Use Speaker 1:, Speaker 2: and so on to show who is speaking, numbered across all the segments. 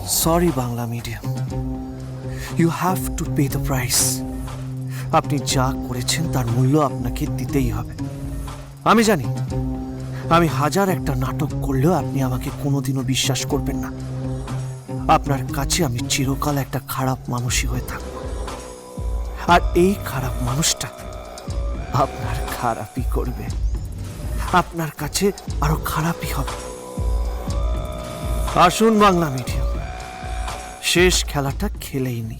Speaker 1: Sorry Bangla medium, you have to pay the price. আপনি যা করেছেন তার মূল্য আপনাকে দিতেই হবে। আমি জানি আমি হাজার একটা নাটক করলেও আপনি আমাকে কোনোদিনও বিশ্বাস করবেন না। আপনার কাছে আমি চিরকাল একটা খারাপ মানুষই হয়ে থাকব, আর এই খারাপ মানুষটা আপনার খারাপই করবে, আপনার কাছে আরো খারাপই হবে। আসুন বাংলা মিডিয়াম, শেষ খেলাটা খেলেই নি।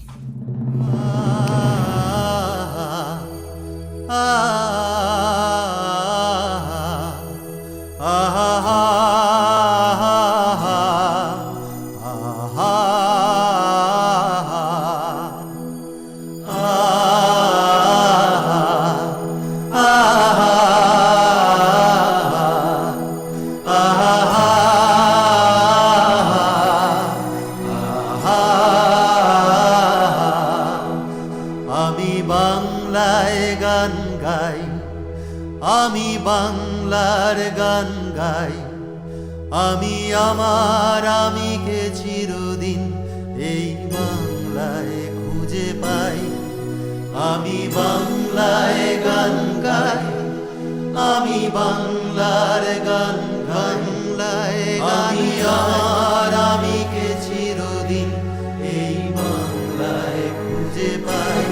Speaker 2: আমি বাংলায় গান গাই, আমি বাংলার গান গাই, আমি আমার আমিকে চিরদিন এই বাংলায় খুঁজে পাই। আমি বাংলায় গান গাই, আমি বাংলার গান বাংলায় আমি আমার আমিকে চিরদিন এই বাংলায় খুঁজে পাই।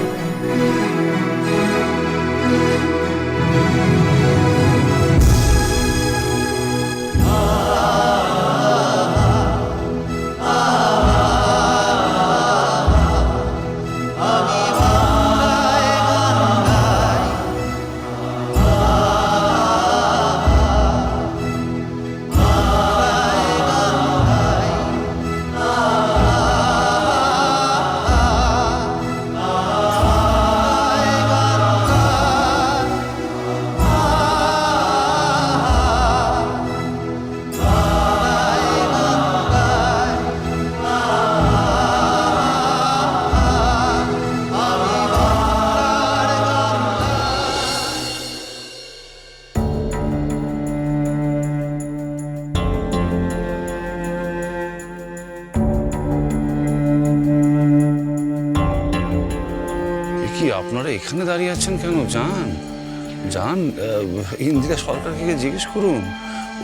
Speaker 3: কি আপনারা এখানে দাঁড়িয়ে আছেন কেন? যান যান, ইন্দিরা সরকারকে জিজ্ঞেস করুন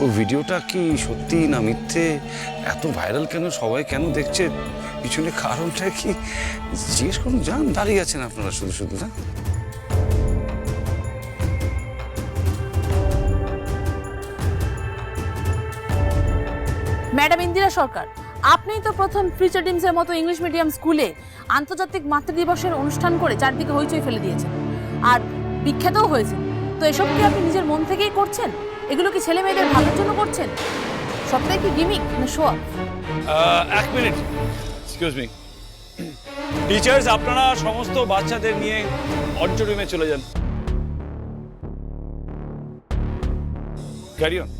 Speaker 3: ও ভিডিওটা কি সত্যি না মিথ্যে, এত ভাইরাল কেন, সবাই কেন দেখছে, পিছনে কারণটা কি জিজ্ঞেস করুন। যান, দাঁড়িয়ে আছেন আপনারা শুধু শুধু। যান।
Speaker 4: ম্যাডাম ইন্দিরা সরকার, আপনিই তো প্রথম ফিউচার ডিমসের মতো ইংলিশ মিডিয়াম স্কুলে আন্তর্জাতিক মাতৃদিবসের অনুষ্ঠান করে চারদিকে হইচই ফেলে দিয়েছেন, আর বিখ্যাতও হয়েছে। তো এসব কি আপনি নিজের মন থেকেই করছেন? এগুলো কি ছেলে মেয়েদের ভালোর জন্য করছেন? সবটাই কি গিমিক না শো অফ?
Speaker 5: এক মিনিট, এক্সকিউজ মি। টিচার্স, আপনারা সমস্ত বাচ্চাদের নিয়ে অডিটোরিয়ামে চলে যান। Carry on.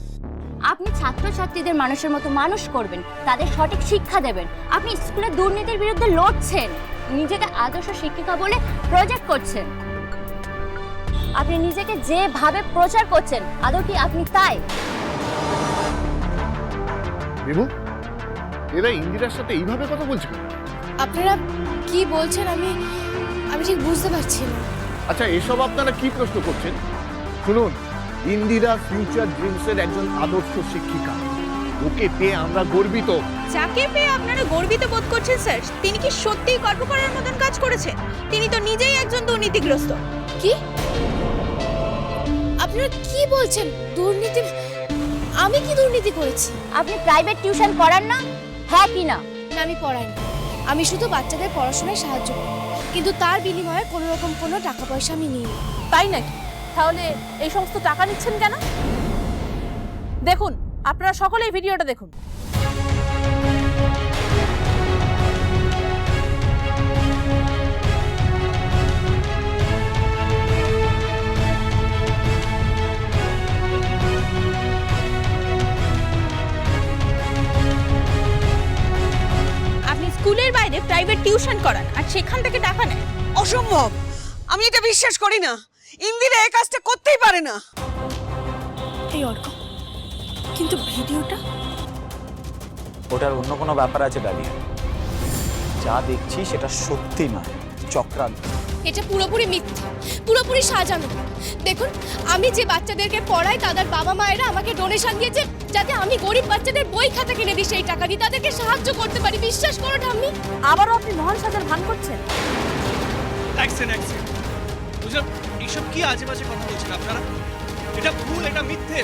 Speaker 6: আপনি ছাত্রছাত্রীদের মানুষের মতো মানুষ করবেন, তাদের সঠিক শিক্ষা দেবেন। আপনি স্কুলে দুর্নীতির বিরুদ্ধে লড়ছেন, নিজেকে আদর্শ শিক্ষিকা বলে প্রজেক্ট করছেন। আপনি নিজেকে যেভাবে প্রচার করছেন, আদৌ কি আপনি তাই?
Speaker 7: বিভু, এরা ইন্দিরার সাথে এইভাবে কথা বলছে কেন?
Speaker 8: আপনারা কি বলছেন আমি ঠিক বুঝতে পারছি না।
Speaker 7: আচ্ছা, এসব আপনারা কি প্রশ্ন করছেন? শুনুন, ইন্দিরা ফিউচার ড্রিমসের একজন আদর্শ শিক্ষিকা, ওকে পেয়ে আমরা গর্বিত।
Speaker 9: যাকে পেয়ে আপনারা গর্বিত বোধ করছেন স্যার, তিনি কি সত্যিই গর্ব করার মতন কাজ করেছেন? তিনি তো নিজেই একজন দুর্নীতিগ্রস্ত।
Speaker 8: কি আপনারা কি বলছেন? দুর্নীতি? আমি কি দুর্নীতি করেছি?
Speaker 6: আপনি প্রাইভেট টিউশন পড়ান না, হ্যাঁ কি না?
Speaker 8: না, আমি পড়াইনি। আমি শুধু বাচ্চাদের পড়াশোনায় সাহায্য করি, কিন্তু তার বিনিময়ে কোনো রকম কোনো টাকা পয়সা আমি নিইনি।
Speaker 4: তাই নাকি? তাহলে এই সমস্ত টাকা নিচ্ছেন কেন? দেখুন, আপনারা সকলে এই ভিডিওটা দেখুন।
Speaker 9: আপনি স্কুলের বাইরে প্রাইভেট টিউশন করান আর সেখান থেকে টাকা নেন?
Speaker 10: অসম্ভব, আমি এটা বিশ্বাস করি না। ইন্দিরা এই কাজটা করতেই পারে না।
Speaker 8: এই অর্ক, কিন্তু ভিডিওটা?
Speaker 11: ওটার অন্য কোনো ব্যাপার আছে ডালিয়া। যা দেখছি সেটা সত্যি নয়, চক্রান্ত।
Speaker 8: এটা পুরোপুরি মিথ্যা, পুরোপুরি সাজানো। দেখুন, আমি যে বাচ্চাদেরকে পড়াই তাদের বাবা মায়েরা আমাকে ডোনেশন দিয়েছে যাতে আমি গরিব বাচ্চাদের বই খাতা কিনে দিই, সেই টাকা দিয়ে তাদেরকে সাহায্য করতে পারি। বিশ্বাস করো ঠাম্মি।
Speaker 4: আবারও আপনি মহান সাজার ভান করছেন।
Speaker 1: বুঝলাম, এইসব কি আজে বাজে কথা বলছেন আপনারা? এটা ভুল, এটা মিথ্যে,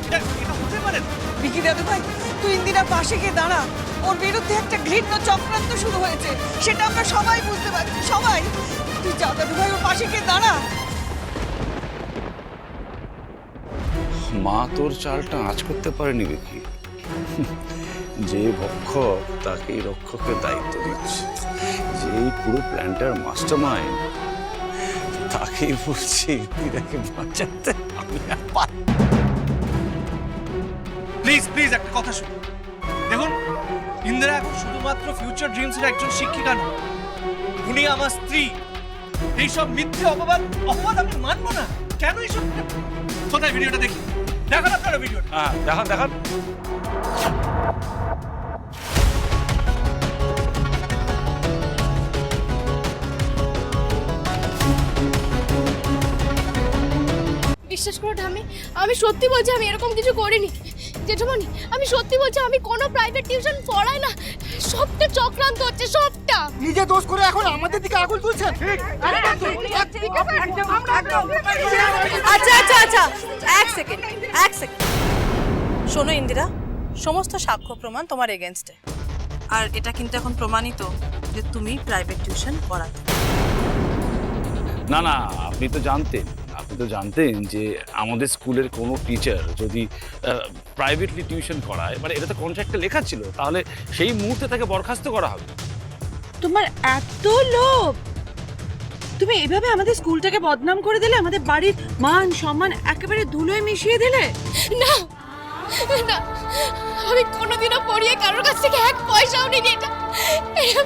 Speaker 1: এটা হতে পারে না।
Speaker 10: বিকি দাদু ভাই, তুই ইন্দিরার পাশে গিয়ে দাঁড়া। ওর বিরুদ্ধে একটা ঘৃণ্য চক্রান্ত শুরু হয়েছে, সেটা আমরা সবাই বুঝতে পারছি, সবাই। তুই যা দাদু ভাই, ওর পাশে গিয়ে দাঁড়া।
Speaker 3: মা তোর চালটা আঁচ করতে পারেনি বিকি। যে ভক্ষক তাকেই রক্ষকের দায়িত্ব দিচ্ছে, যে এই পুরো প্ল্যানটার মাস্টার মাইন্ড তাকেই বলছি ইন্দিরাকে বাঁচাতে আমি আর
Speaker 1: প্লিজ একটা কথা শুনুন। দেখুন, ইন্দিরা এখন শুধুমাত্র ফিউচার ড্রিমসের একজন শিক্ষিকা নয়, উনি আমার স্ত্রী। এইসব মিথ্যে অপবাদ আমি মানবো না। কেন এইসব? কোথায় ভিডিওটা দেখি? দেখান আপনারা ভিডিওটা।
Speaker 3: হ্যাঁ, দেখান।
Speaker 8: বিশ্বাস করো ঠাম্মি, আমি সত্যি বলছি আমি এরকম কিছু করিনি। জেঠুমনি, আমি সত্যি বলছি আমি কোনো প্রাইভেট টিউশন পড়াই না। সবটা চক্রান্ত হচ্ছে, সবটা।
Speaker 7: নিজে দোষ করে এখন আমাদের দিকে আগুন তুলছেন।
Speaker 4: আচ্ছা, এক সেকেন্ড। শোনো ইন্দিরা, সমস্ত সাক্ষ্য প্রমাণ তোমার এগেনস্টে, আর এটা কিন্তু এখন প্রমাণিত যে তুমি প্রাইভেট টিউশন পড়াতে।
Speaker 3: না, আপনি তো জানতেন যে আমাদের স্কুলের কোনো টিচার যদি প্রাইভেটলি টিউশন করায়, মানে এটা তো কন্ট্রাক্টে লেখা ছিল, তাহলে সেই মুহূর্তে তাকে বরখাস্ত করা হবে।
Speaker 9: তোমার এত লোভ, তুমি এভাবে আমাদের স্কুলটাকে বদনাম করে দিলে, আমাদের বাড়ির মান সম্মান একেবারে ধুলোয় মিশিয়ে দিলে।
Speaker 8: না, আমি কোনোদিনও পড়িয়ে কারোর কাছ থেকে এক পয়সাও নিইনি। এটা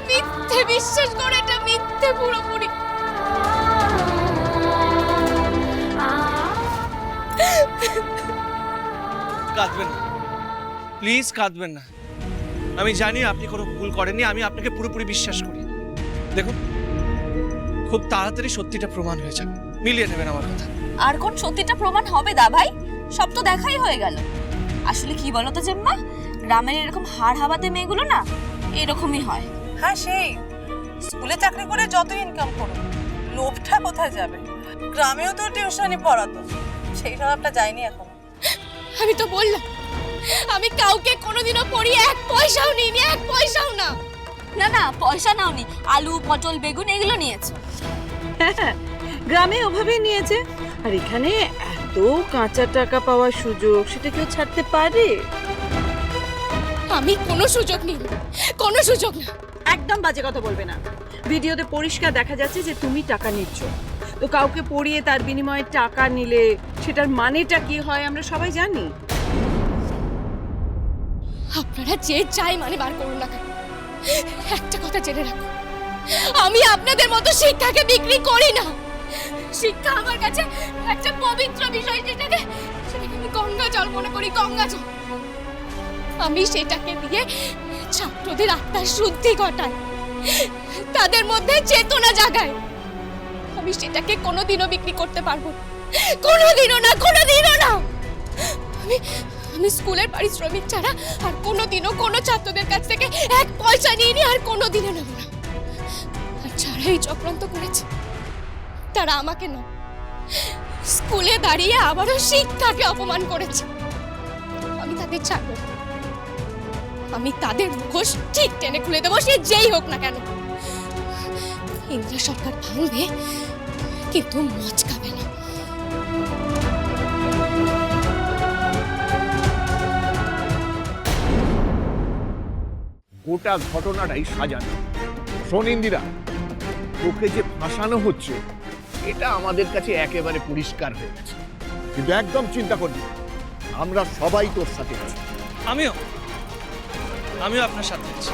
Speaker 8: মিথ্যে, বিশ্বাস করে, এটা মিথ্যে পুরোপুরি।
Speaker 1: কাঁদবেন না, প্লিজ কাঁদবেন না। আমি জানি আপনি কোনো ভুল করেননি, আমি আপনাকে পুরোপুরি বিশ্বাস করি। দেখুন, খুব তাড়াতাড়ি সত্যিটা প্রমাণ হয়ে যাবে, মিলিয়ে নেবেন আমার কথা।
Speaker 6: আর কোন সত্যিটা প্রমাণ হবে দা ভাই? সব তো দেখাই হয়ে গেল। আসলে কি বলো তো জেম্মা, গ্রামের এরকম হাড় হাওয়াতে মেয়েগুলো না এরকমই হয়।
Speaker 4: হ্যাঁ, সেই স্কুলে চাকরি করে যত ইনকাম করো, লোভটা কোথায় যাবে? গ্রামেও তো টিউশনি পড়াতো, সেই স্বভাবটা যায়নি এখন।
Speaker 8: আমি তো বললাম, আমি কাউকে কোনোদিনও পড়িয়ে এক পয়সাও নিইনি, এক পয়সাও না।
Speaker 6: না, পয়সা নাওনি, আলু পটল বেগুন এগুলো নিয়েছো।
Speaker 9: হ্যাঁ, গ্রামে ওভাবেই নিয়েছে। আর এখানে এত কাঁচা টাকা পাওয়ার সুযোগ, সেটা কেউ ছাড়তে পারে?
Speaker 8: আমি কোনো সুযোগ নিইনি, কোনো সুযোগ না।
Speaker 9: একদম বাজে কথা বলবে না। ভিডিওতে পরিষ্কার দেখা যাচ্ছে যে তুমি টাকা নিচ্ছ। তো কাউকে পড়িয়ে তার বিনিময়ে টাকা নিলে সেটার মানেটা কি হয় আমরা সবাই জানি।
Speaker 8: আপনারা যে চাই মানে বার করুন না কেন, একটা কথা জেনে রাখো, আমি আপনাদের মতো শিক্ষাকে বিক্রি করি না। শিক্ষা আমার কাছে একটা পবিত্র বিষয়, যেটাকে আমি গঙ্গা জল মনে করি, গঙ্গা জল। আমি সেটাকে দিয়ে ছাত্রদের আত্মার শুদ্ধি ঘটাই, তাদের মধ্যে চেতনা জাগাই। আমি সেটাকে কোনোদিনও বিক্রি করতে পারবো না, কোনোদিনও না। আমি স্কুলের পারিশ্রমিক ছাড়া আর কোনোদিনও কোনো ছাত্রদের কাছ থেকে এক পয়সা নিইনি, আর কোনোদিনও নেব না। আর যারা এই চক্রান্ত করেছে তারা আমাকে না, স্কুলে দাঁড়িয়ে আবারও শিক্ষাকে অপমান করেছে। আমি তাদের ছাড়বো না, আমি তাদের মুখোশ ঠিক টেনে খুলে দেবো, সে যেই হোক না কেন। ইন্দিরা সরকার ভাঙবে, কিন্তু মচকাবে না।
Speaker 7: গোটা ঘটনাটাই সাজানো। শোন ইন্দিরা, তোকে যে ফাঁসানো হচ্ছে এটা আমাদের কাছে একেবারে পরিষ্কার হয়ে গেছে, কিন্তু একদম চিন্তা করবি না, আমরা সবাই তোর সাথে আছি।
Speaker 1: আমিও আপনার সাথে আছি।